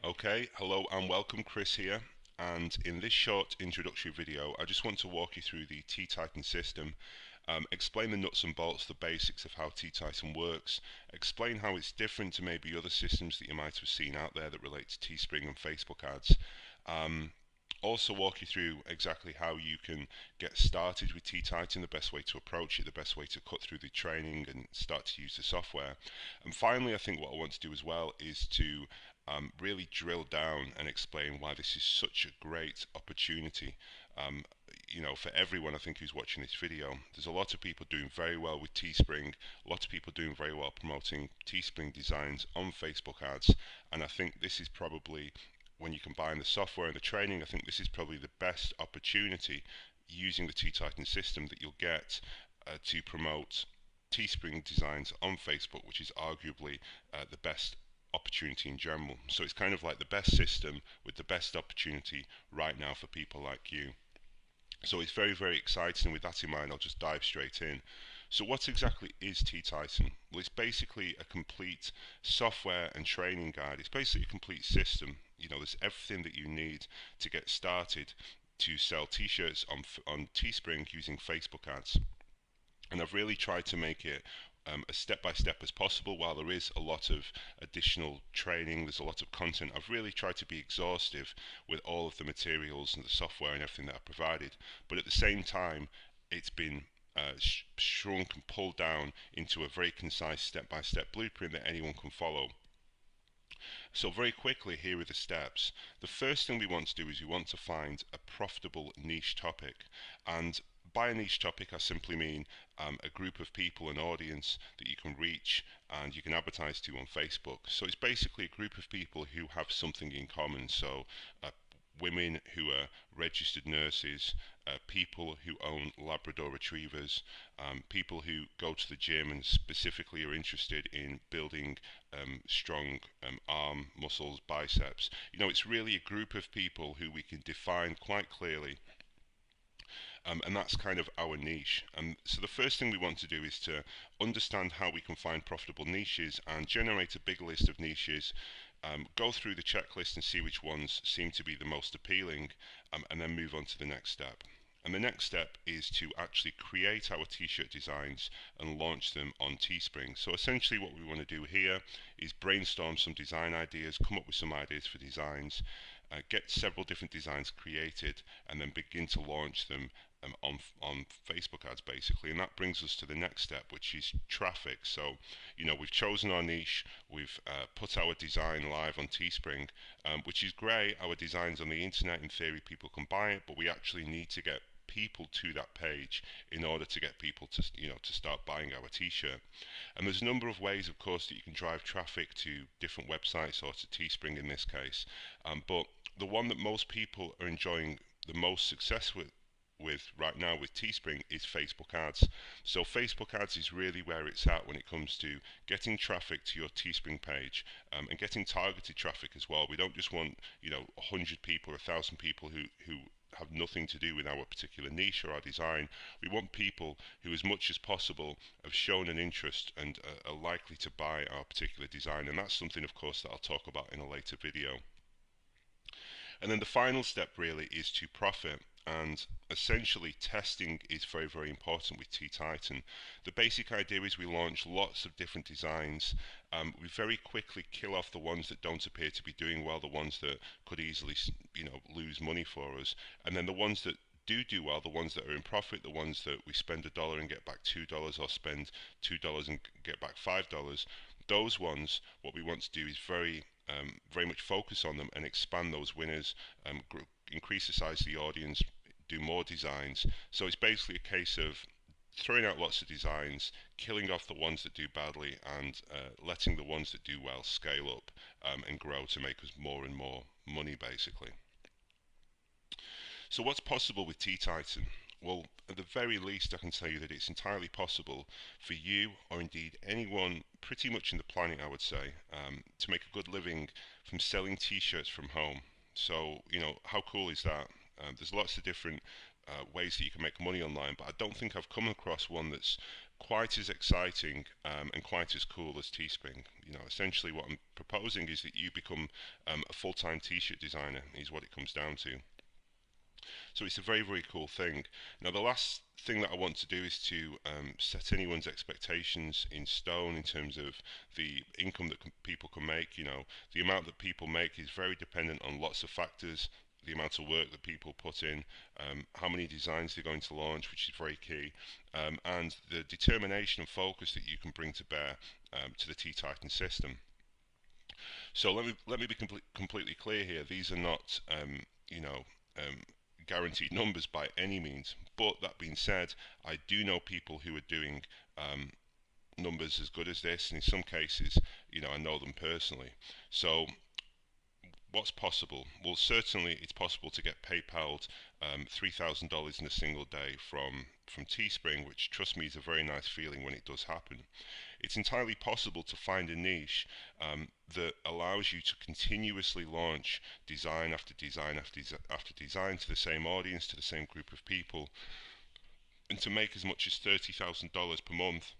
Okay, hello and welcome, Chris here. And in this short introductory video, I just want to walk you through the T-Titan system, explain the nuts and bolts, the basics of how T-Titan works, explain how it's different to maybe other systems that you might have seen out there that relate to Teespring and Facebook ads. Um, Also walk you through exactly how you can get started with T-Titan, the best way to approach it, the best way to cut through the training and start to use the software. And finally, I think what I want to do as well is to really drill down and explain why this is such a great opportunity. For everyone I think who's watching this video, there's a lot of people doing very well with Teespring, a lot of people doing very well promoting Teespring designs on Facebook ads, and I think this is probably, when you combine the software and the training, I think this is probably the best opportunity using the T-Titan system that you'll get to promote Teespring designs on Facebook, which is arguably the best opportunity in general. So it's kind of like the best system with the best opportunity right now for people like you. So it's very, very exciting. With that in mind, I'll just dive straight in. So what exactly is T-Titan? Well, it's basically a complete software and training guide. It's basically a complete system. There's everything that you need to get started to sell t-shirts on Teespring using Facebook ads. And I've really tried to make it as step-by-step as possible. While there is a lot of additional training, there's a lot of content, I've really tried to be exhaustive with all of the materials and the software and everything that I've provided. But at the same time, it's been shrunk and pulled down into a very concise step-by-step blueprint that anyone can follow. So very quickly, here are the steps. The first thing we want to do is we want to find a profitable niche topic. And by a niche topic, I simply mean a group of people, an audience that you can reach and you can advertise to on Facebook. So it's basically a group of people who have something in common. So women who are registered nurses, people who own Labrador retrievers, people who go to the gym and specifically are interested in building strong arm muscles, biceps. It's really a group of people who we can define quite clearly. And that's kind of our niche. And so the first thing we want to do is to understand how we can find profitable niches and generate a big list of niches, go through the checklist and see which ones seem to be the most appealing, and then move on to the next step. And the next step is to actually create our t-shirt designs and launch them on Teespring. So essentially what we want to do here is brainstorm some design ideas, come up with some ideas for designs, get several different designs created, and then begin to launch them on Facebook ads basically. And that brings us to the next step, which is traffic. So we've chosen our niche, we've put our design live on Teespring, which is great. Our design's on the internet, in theory people can buy it, but we actually need to get people to that page in order to get people to start buying our t-shirt. And there's a number of ways, of course, that you can drive traffic to different websites, or to Teespring in this case, but the one that most people are enjoying the most success with right now with Teespring is Facebook ads. So Facebook ads is really where it's at when it comes to getting traffic to your Teespring page, and getting targeted traffic as well. We don't just want 100 people or 1,000 people who have nothing to do with our particular niche or our design. We want people who, as much as possible, have shown an interest and are likely to buy our particular design. And that's something, of course, that I'll talk about in a later video. And then the final step really is to profit. And essentially testing is very, very important with T-Titan. The basic idea is we launch lots of different designs. We very quickly kill off the ones that don't appear to be doing well, the ones that could easily lose money for us. And then the ones that do well, the ones that are in profit, the ones that we spend $1 and get back $2, or spend $2 and get back $5, those ones, what we want to do is very much focus on them and expand those winners, increase the size of the audience, do more designs. So it's basically a case of throwing out lots of designs, killing off the ones that do badly, and letting the ones that do well scale up and grow to make us more and more money basically. So what's possible with T-Titan? Well, at the very least, I can tell you that it's entirely possible for you, or indeed anyone pretty much in the planet, I would say, to make a good living from selling t-shirts from home. So, how cool is that? There's lots of different ways that you can make money online, but I don't think I've come across one that's quite as exciting and quite as cool as Teespring. You know, essentially what I'm proposing is that you become a full-time t-shirt designer, is what it comes down to. So it's a very, very cool thing. Now, the last thing that I want to do is to set anyone's expectations in stone in terms of the income that people can make. You know, the amount that people make is very dependent on lots of factors. The amount of work that people put in, how many designs they're going to launch, which is very key, and the determination and focus that you can bring to bear to the T-Titan system. So let me be completely clear here. These are not, you know, um, guaranteed numbers by any means. But that being said, I do know people who are doing numbers as good as this, and in some cases, you know, I know them personally. So what's possible? Well, certainly it's possible to get PayPal'd $3,000 in a single day from Teespring, which, trust me, is a very nice feeling when it does happen. It's entirely possible to find a niche that allows you to continuously launch design after design after design to the same audience, to the same group of people, and to make as much as $30,000 per month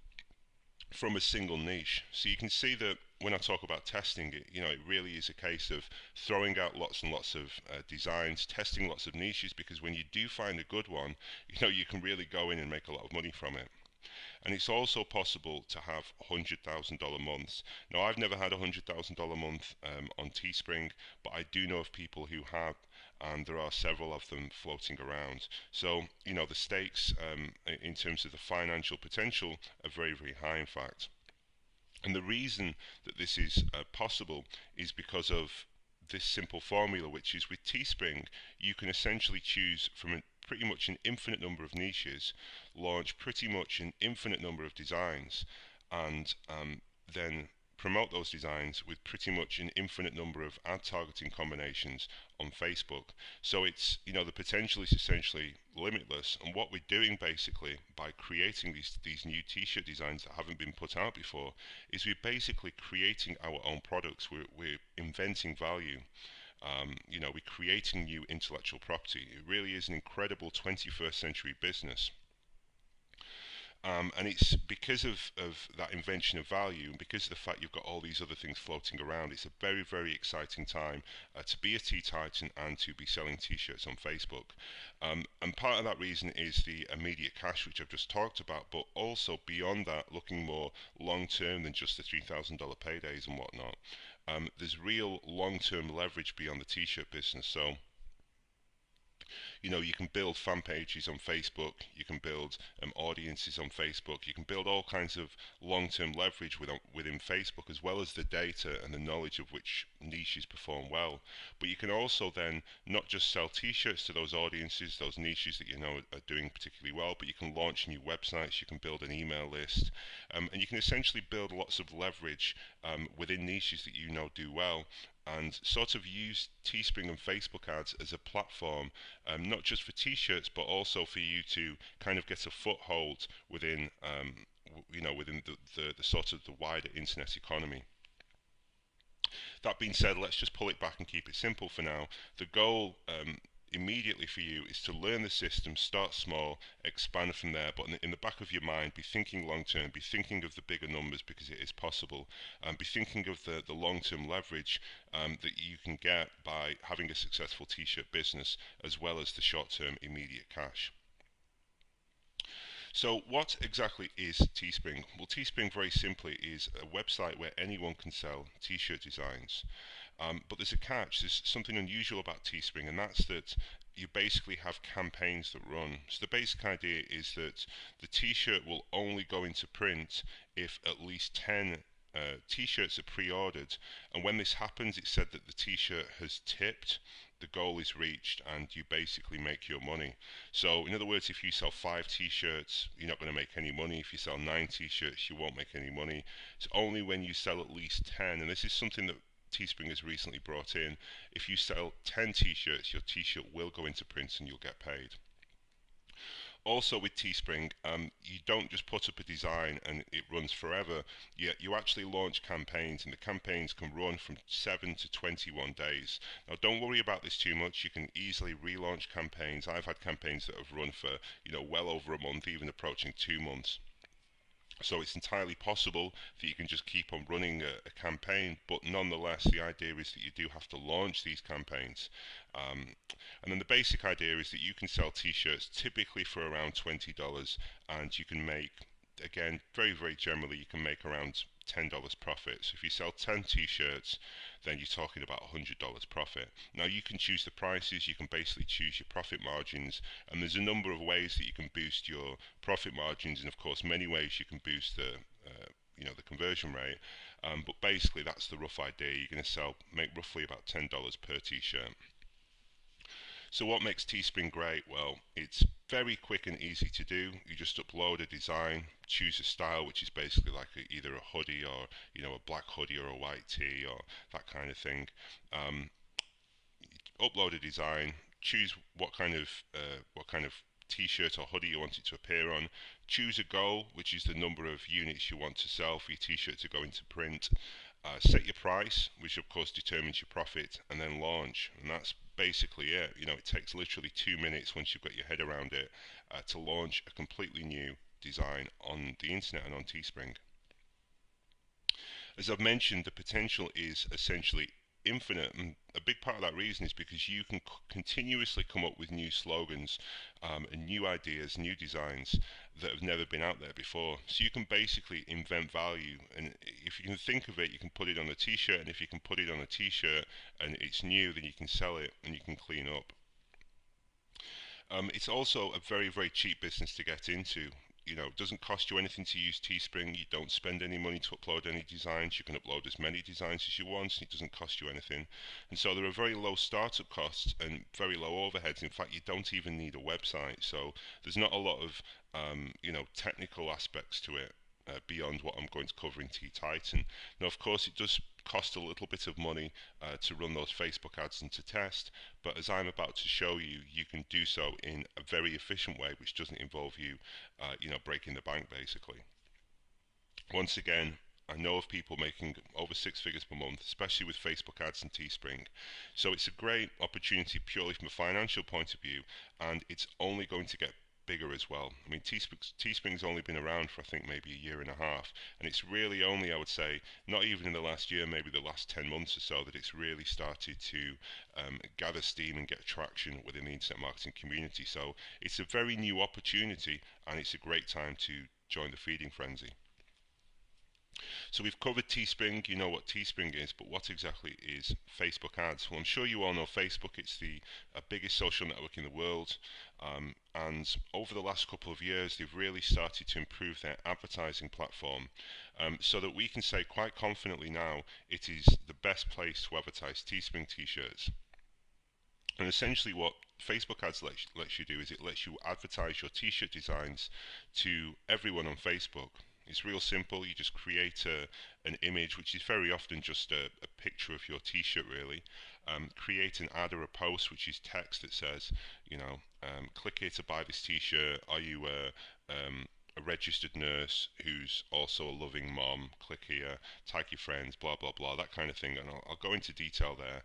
from a single niche. So you can see that when I talk about testing it, you know, it really is a case of throwing out lots and lots of designs, testing lots of niches, because when you do find a good one, you know, you can really go in and make a lot of money from it. And it's also possible to have $100,000 months. Now, I've never had a $100,000 month on Teespring, but I do know of people who have, and there are several of them floating around. So, you know, the stakes in terms of the financial potential are very, very high, in fact. And the reason that this is possible is because of this simple formula, which is with Teespring, you can essentially choose from pretty much an infinite number of niches, launch pretty much an infinite number of designs, and then promote those designs with pretty much an infinite number of ad targeting combinations on Facebook. So it's, you know, the potential is essentially limitless. And what we're doing basically by creating these new t-shirt designs that haven't been put out before is we're basically creating our own products. We're inventing value. You know, we're creating new intellectual property. It really is an incredible 21st century business. And it's because of that invention of value, and because of the fact you've got all these other things floating around, it's a very, very exciting time to be a T-Titan and to be selling T-shirts on Facebook. And part of that reason is the immediate cash, which I've just talked about, but also beyond that, looking more long-term than just the $3,000 paydays and whatnot. There's real long-term leverage beyond the T-shirt business. So, you know, you can build fan pages on Facebook, you can build audiences on Facebook, you can build all kinds of long-term leverage within Facebook, as well as the data and the knowledge of which niches perform well. But you can also then not just sell t-shirts to those audiences, those niches that you know are doing particularly well, but you can launch new websites, you can build an email list, and you can essentially build lots of leverage within niches that you know do well, and sort of use Teespring and Facebook ads as a platform, not just for t-shirts, but also for you to kind of get a foothold within, you know, within the sort of the wider internet economy. That being said, let's just pull it back and keep it simple for now. The goal immediately for you is to learn the system, start small, expand from there, but in the back of your mind, be thinking long term, be thinking of the bigger numbers because it is possible, and be thinking of the long term leverage that you can get by having a successful t-shirt business, as well as the short term immediate cash. So what exactly is Teespring? Well, Teespring very simply is a website where anyone can sell t-shirt designs. But there's a catch. There's something unusual about Teespring, and that's that you basically have campaigns that run. So the basic idea is that the t-shirt will only go into print if at least 10 t-shirts are pre-ordered, and when this happens, it's said that the t-shirt has tipped, the goal is reached, and you basically make your money. So in other words, if you sell 5 t-shirts, you're not going to make any money. If you sell 9 t-shirts, you won't make any money. It's only when you sell at least 10, and this is something that Teespring has recently brought in. If you sell 10 t-shirts, your t-shirt will go into print and you'll get paid. Also with Teespring, you don't just put up a design and it runs forever. You actually launch campaigns, and the campaigns can run from 7 to 21 days. Now, don't worry about this too much. You can easily relaunch campaigns. I've had campaigns that have run for, you know, well over a month, even approaching 2 months. So it's entirely possible that you can just keep on running a campaign, but nonetheless, the idea is that you do have to launch these campaigns. Um, and then the basic idea is that you can sell t-shirts typically for around $20, and you can make, again, very, very generally, you can make around $10 profit. So if you sell 10 t-shirts, then you're talking about $100 profit. Now you can choose the prices, you can basically choose your profit margins, and there's a number of ways that you can boost your profit margins, and of course many ways you can boost the the conversion rate. But basically that's the rough idea. You're going to make roughly about $10 per t-shirt. So what makes Teespring great? Well, it's very quick and easy to do. You just upload a design, choose a style, which is basically like either a hoodie or a black hoodie or a white tee or that kind of thing. Um, Upload a design, choose what kind of t-shirt or hoodie you want it to appear on, choose a goal, which is the number of units you want to sell for your t-shirt to go into print, set your price, which of course determines your profit, and then launch. And that's basically it. It takes literally 2 minutes once you've got your head around it to launch a completely new design on the internet and on Teespring. As I've mentioned, the potential is essentially infinite, and a big part of that reason is because you can continuously come up with new slogans and new ideas, new designs that have never been out there before. So you can basically invent value, and if you can think of it, you can put it on a t-shirt, and if you can put it on a t-shirt and it's new, then you can sell it and you can clean up. It's also a very, very cheap business to get into. It doesn't cost you anything to use Teespring. You don't spend any money to upload any designs. You can upload as many designs as you want, and it doesn't cost you anything. And so there are very low startup costs and very low overheads. In fact, you don't even need a website. So there's not a lot of technical aspects to it beyond what I'm going to cover in T-Titan. Now, of course, it does cost a little bit of money to run those Facebook ads and to test, but as I'm about to show you, you can do so in a very efficient way, which doesn't involve you, breaking the bank basically. Once again, I know of people making over 6 figures per month, especially with Facebook ads and Teespring. So it's a great opportunity purely from a financial point of view, and it's only going to get bigger as well. I mean, Teespring's only been around for I think maybe a year and a half, and it's really only, I would say, not even in the last year, maybe the last 10 months or so, that it's really started to gather steam and get traction within the internet marketing community. So it's a very new opportunity, and it's a great time to join the feeding frenzy. So we've covered Teespring, you know what Teespring is, but what exactly is Facebook ads? Well, I'm sure you all know Facebook. It's the biggest social network in the world, and over the last couple of years, they've really started to improve their advertising platform, so that we can say quite confidently now it is the best place to advertise Teespring t-shirts. And essentially what Facebook ads lets you do is it lets you advertise your t-shirt designs to everyone on Facebook. It's real simple. You just create an image, which is very often just a picture of your t-shirt really. Create an ad or a post, which is text that says, click here to buy this t-shirt. Are you a registered nurse who's also a loving mom? Click here, tag your friends, blah blah blah, that kind of thing. And I'll go into detail there.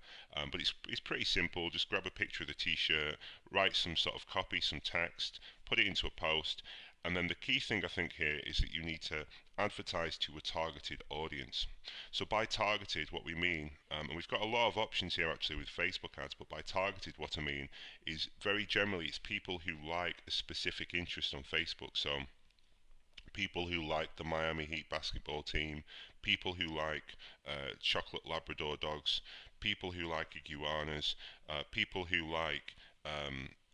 But it's pretty simple. Just grab a picture of the t-shirt, write some sort of copy, some text, put it into a post, and then the key thing I think here is that you need to advertise to a targeted audience. So by targeted, what we mean, and we've got a lot of options here actually with Facebook ads, but by targeted, what I mean is very generally it's people who like a specific interest on Facebook. So people who like the Miami Heat basketball team, people who like chocolate Labrador dogs, people who like iguanas, people who like,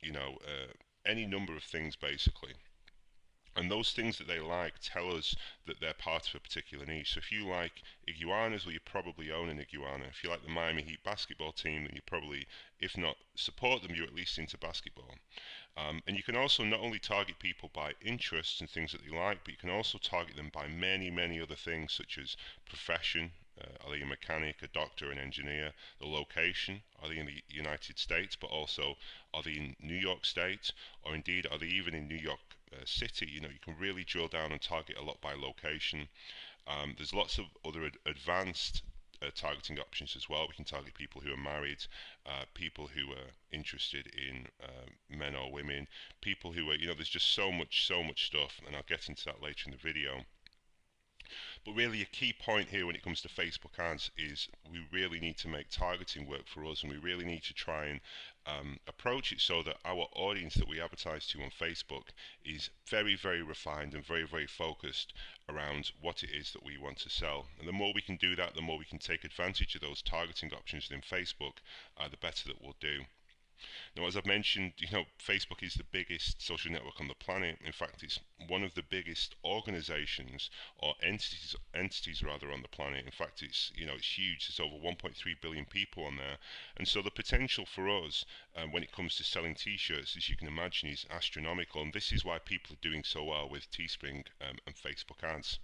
you know, uh, any number of things basically. And those things that they like tell us that they're part of a particular niche. So if you like iguanas, well, you probably own an iguana. If you like the Miami Heat basketball team, then you probably, if not support them, you're at least into basketball. And you can also not only target people by interests and things that they like, but you can also target them by many, many other things, such as profession. Are they a mechanic, a doctor, an engineer? The location, are they in the United States, but also are they in New York State, or indeed are they even in New York City? You can really drill down and target a lot by location. There's lots of other advanced targeting options as well. We can target people who are married, people who are interested in men or women, people who are, there's just so much stuff, and I'll get into that later in the video. But really, a key point here when it comes to Facebook ads is we really need to make targeting work for us, and we really need to try and approach it so that our audience that we advertise to on Facebook is very, very refined and very, very focused around what it is that we want to sell. And the more we can do that, the more we can take advantage of those targeting options within Facebook, the better that we'll do. Now, as I've mentioned, Facebook is the biggest social network on the planet. In fact, it's one of the biggest organizations or entities rather on the planet. In fact, it's huge. There's over 1.3 billion people on there, and so the potential for us when it comes to selling T-shirts, as you can imagine, is astronomical. And this is why people are doing so well with Teespring and Facebook ads.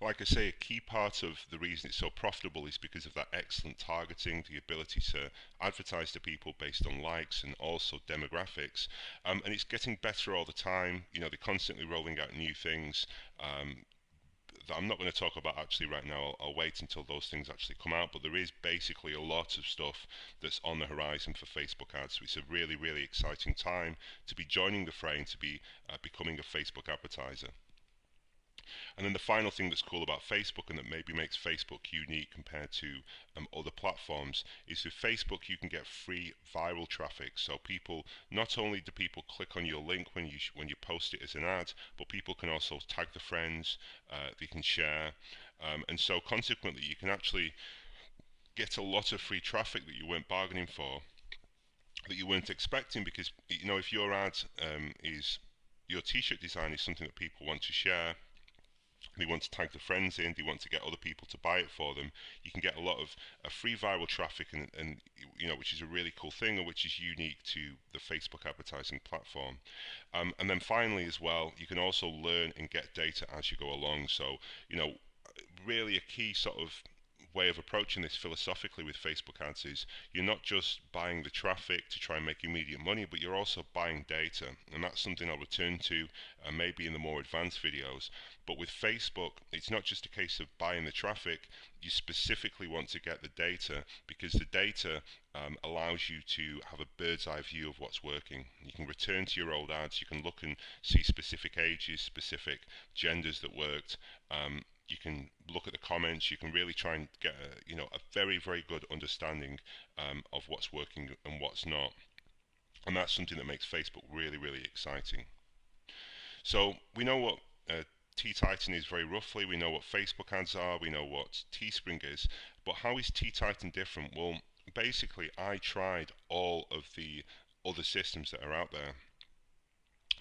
Like I say, a key part of the reason it's so profitable is because of that excellent targeting, the ability to advertise to people based on likes and also demographics. And it's getting better all the time. They're constantly rolling out new things that I'm not going to talk about actually right now. I'll wait until those things actually come out. But there is basically a lot of stuff that's on the horizon for Facebook ads. So it's a really, really exciting time to be joining the fray and to be becoming a Facebook advertiser. And then the final thing that's cool about Facebook and that maybe makes Facebook unique compared to other platforms is with Facebook you can get free viral traffic. So not only do people click on your link when you post it as an ad, but people can also tag their friends, they can share, and so consequently you can actually get a lot of free traffic that you weren't bargaining for, that you weren't expecting, because if your ad is your t-shirt design is something that people want to share, they want to tag their friends in, they want to get other people to buy it for them, you can get a lot of free viral traffic, and which is a really cool thing and which is unique to the Facebook advertising platform. And then finally as well, you can also learn and get data as you go along. So really a key sort of way of approaching this philosophically with Facebook ads is you're not just buying the traffic to try and make immediate money, but you're also buying data, and that's something I'll return to maybe in the more advanced videos. But with Facebook, it's not just a case of buying the traffic, you specifically want to get the data, because the data allows you to have a bird's eye view of what's working. You can return to your old ads, you can look and see specific ages, specific genders that worked. You can look at the comments, you can really try and get a very, very good understanding of what's working and what's not. And that's something that makes Facebook really, really exciting. So we know what T-Titan is very roughly, we know what Facebook ads are, we know what Teespring is, but how is T-Titan different? Well, basically I tried all of the other systems that are out there.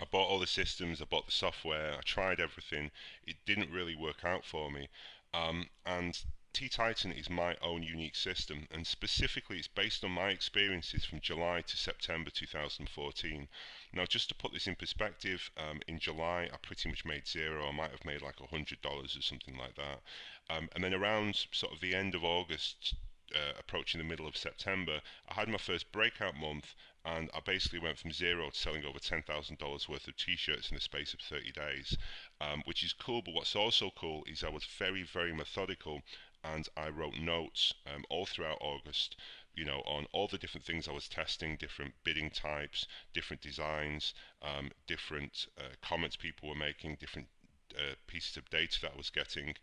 I bought all the systems, I bought the software, I tried everything. It didn't really work out for me. And T-Titan is my own unique system, and specifically it's based on my experiences from July to September 2014. Now, just to put this in perspective, in July I pretty much made zero. I might have made like $100 or something like that. And then around sort of the end of August, approaching the middle of September, I had my first breakout month, and I basically went from zero to selling over $10,000 worth of t-shirts in the space of 30 days, which is cool. But what's also cool is I was very, very methodical, and I wrote notes all throughout August, on all the different things I was testing, different bidding types, different designs, different comments people were making, different pieces of data that I was getting,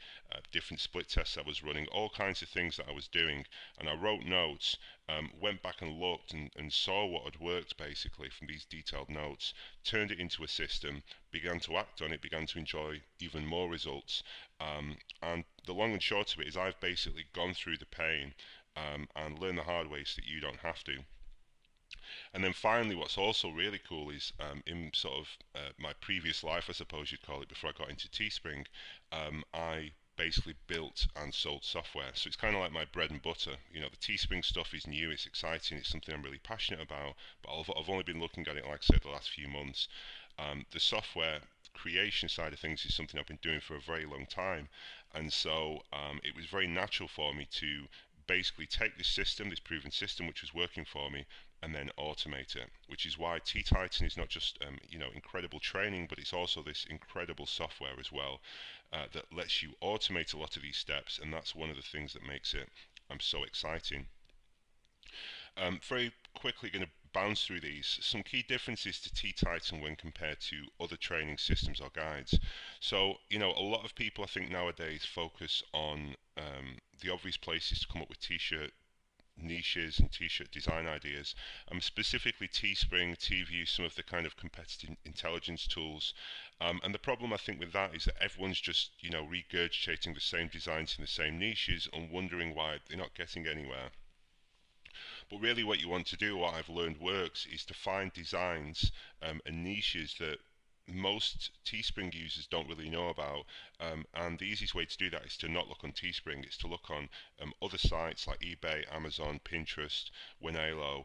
different split tests I was running, all kinds of things that I was doing. And I wrote notes, went back and looked and saw what had worked basically from these detailed notes, turned it into a system, began to act on it, began to enjoy even more results. And the long and short of it is I've basically gone through the pain and learned the hard way so that you don't have to. And then finally, what's also really cool is in sort of my previous life, I suppose you'd call it, before I got into Teespring, I basically built and sold software. So it's kind of like my bread and butter. The Teespring stuff is new, it's exciting, it's something I'm really passionate about, but I've only been looking at it, like I said, the last few months. The software creation side of things is something I've been doing for a very long time, and so it was very natural for me to basically take this system, this proven system which was working for me, and then automate it, which is why T-Titan is not just incredible training, but it's also this incredible software as well that lets you automate a lot of these steps, and that's one of the things that makes it so exciting. Very quickly going to bounce through these. Some key differences to T-Titan when compared to other training systems or guides. So, a lot of people I think nowadays focus on the obvious places to come up with t-shirt niches and t-shirt design ideas. Specifically Teespring, TView, some of the kind of competitive intelligence tools. And the problem I think with that is that everyone's just, regurgitating the same designs in the same niches and wondering why they're not getting anywhere. But really what you want to do, what I've learned works, is to find designs and niches that most Teespring users don't really know about, and the easiest way to do that is to not look on Teespring. It's to look on other sites like eBay, Amazon, Pinterest, Winalo,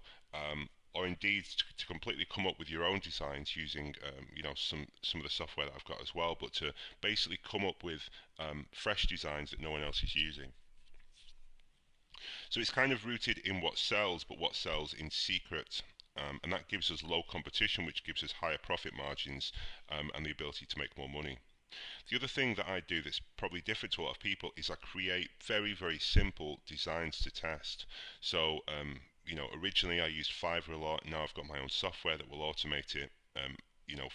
or indeed to completely come up with your own designs using some of the software that I've got as well, but to basically come up with fresh designs that no one else is using. So it's kind of rooted in what sells, but what sells in secret. And that gives us low competition, which gives us higher profit margins and the ability to make more money. The other thing that I do that's probably different to a lot of people is I create very, very simple designs to test. So, originally I used Fiverr a lot. Now I've got my own software that will automate it.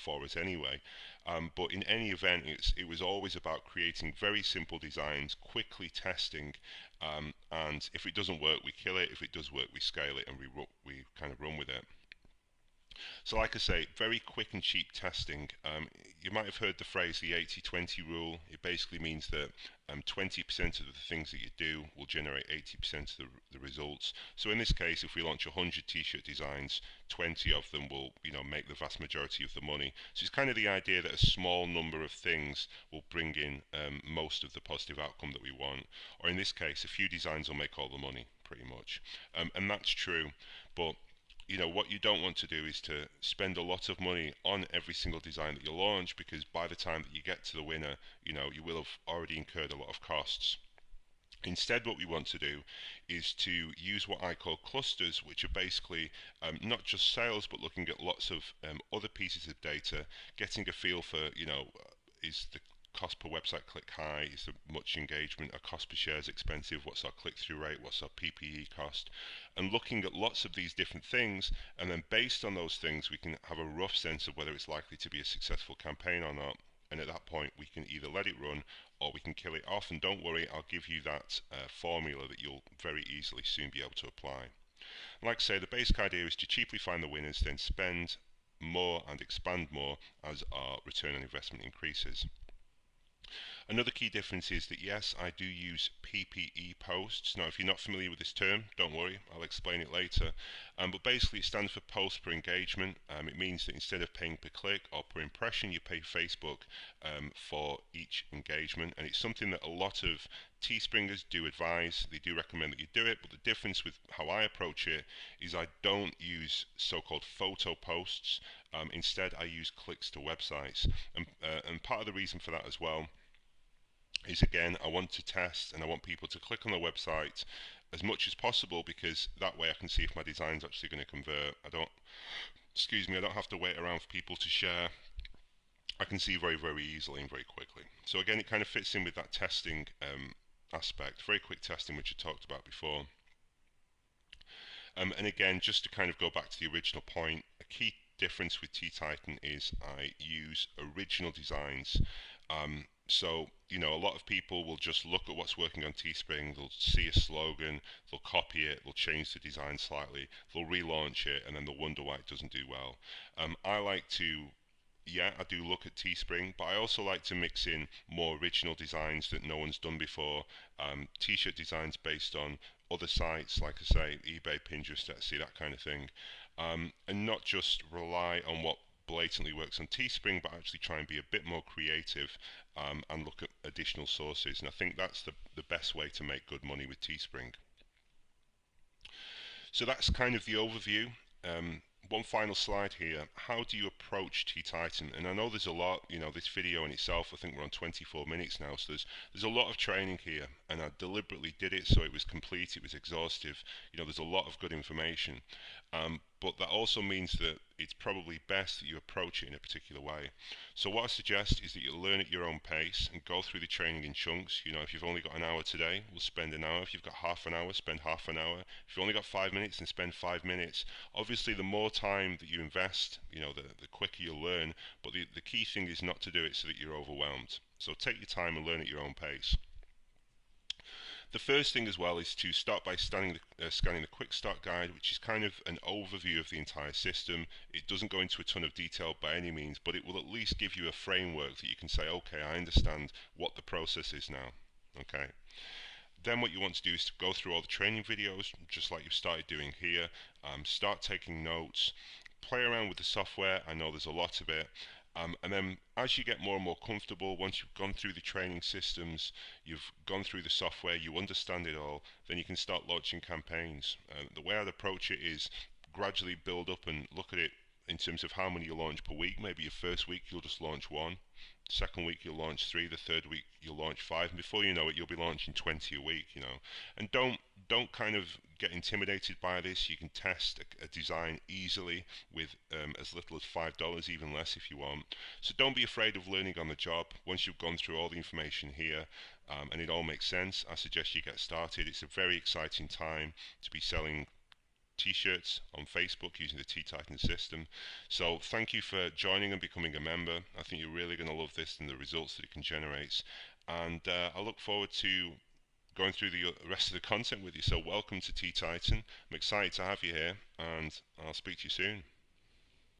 For us anyway. But in any event, it was always about creating very simple designs, quickly testing, and if it doesn't work, we kill it. If it does work, we scale it and we kind of run with it. So like I say, very quick and cheap testing. You might have heard the phrase the 80-20 rule. It basically means that 20% of the things that you do will generate 80% of the results. So in this case, if we launch 100 t-shirt designs, 20 of them will, make the vast majority of the money. So it's kind of the idea that a small number of things will bring in most of the positive outcome that we want. Or in this case, a few designs will make all the money, pretty much. And that's true, but what you don't want to do is to spend a lot of money on every single design that you launch, because by the time that you get to the winner, you will have already incurred a lot of costs. Instead, what we want to do is to use what I call clusters, which are basically not just sales, but looking at lots of other pieces of data, getting a feel for, is the cost per website click high? Is there much engagement? Our cost per share is expensive? What's our click-through rate? What's our PPE cost? And looking at lots of these different things, and then based on those things, we can have a rough sense of whether it's likely to be a successful campaign or not. And at that point, we can either let it run or we can kill it off. And don't worry, I'll give you that formula that you'll very easily soon be able to apply. Like I say, the basic idea is to cheaply find the winners, then spend more and expand more as our return on investment increases. Another key difference is that yes, I do use PPE posts. Now, if you're not familiar with this term, don't worry, I'll explain it later. But basically, it stands for post per engagement. It means that instead of paying per click or per impression, you pay Facebook for each engagement. And it's something that a lot of Teespringers do advise. They do recommend that you do it. But the difference with how I approach it is I don't use so-called photo posts. Instead, I use clicks to websites. And part of the reason for that as well is, again, I want to test and I want people to click on the website as much as possible, because that way I can see if my design's actually going to convert. I don't have to wait around for people to share. I can see very, very easily and very quickly. So again, it kind of fits in with that testing aspect, very quick testing, which I talked about before. And again, just to kind of go back to the original point, a key difference with T-Titan is I use original designs. So, a lot of people will just look at what's working on Teespring, they'll see a slogan, they'll copy it, they'll change the design slightly, they'll relaunch it, and then they'll wonder why it doesn't do well. I like to, I do look at Teespring, but I also like to mix in more original designs that no one's done before, t-shirt designs based on other sites, like I say, eBay, Pinterest, Etsy, that kind of thing, and not just rely on what blatantly works on Teespring, but actually try and be a bit more creative and look at additional sources. And I think that's the best way to make good money with Teespring. So that's kind of the overview. One final slide here. How do you approach T-Titan? And I know there's a lot, this video in itself, I think we're on 24 minutes now, so there's a lot of training here, and I deliberately did it so it was complete, it was exhaustive. There's a lot of good information. but that also means that it's probably best that you approach it in a particular way. So what I suggest is that you learn at your own pace and go through the training in chunks. You know, if you've only got an hour today, we'll spend an hour. If you've got half an hour, spend half an hour. If you've only got 5 minutes, then spend 5 minutes. Obviously, the more time that you invest, you know, the quicker you'll learn, but the key thing is not to do it so that you're overwhelmed. So take your time and learn at your own pace. The first thing as well is to start by scanning the quick start guide, which is kind of an overview of the entire system. It doesn't go into a ton of detail by any means, but it will at least give you a framework that you can say, okay, I understand what the process is now. Okay. Then what you want to do is to go through all the training videos, just like you've started doing here. Start taking notes, play around with the software. I know there's a lot of it. And then as you get more and more comfortable, once you've gone through the training systems, you've gone through the software, you understand it all, then you can start launching campaigns. The way I'd approach it is gradually build up and look at it in terms of how many you launch per week. Maybe your first week you'll just launch one. Second week you'll launch 3. The third week you'll launch 5. And before you know it, you'll be launching 20 a week. You know, and don't kind of get intimidated by this. You can test a design easily with as little as $5, even less if you want. So don't be afraid of learning on the job. Once you've gone through all the information here and it all makes sense, I suggest you get started. It's a very exciting time to be selling t-shirts on Facebook using the T-Titan system. So thank you for joining and becoming a member. I think you're really going to love this and the results that it can generate. And I look forward to going through the rest of the content with you. So welcome to T-Titan. I'm excited to have you here, and I'll speak to you soon.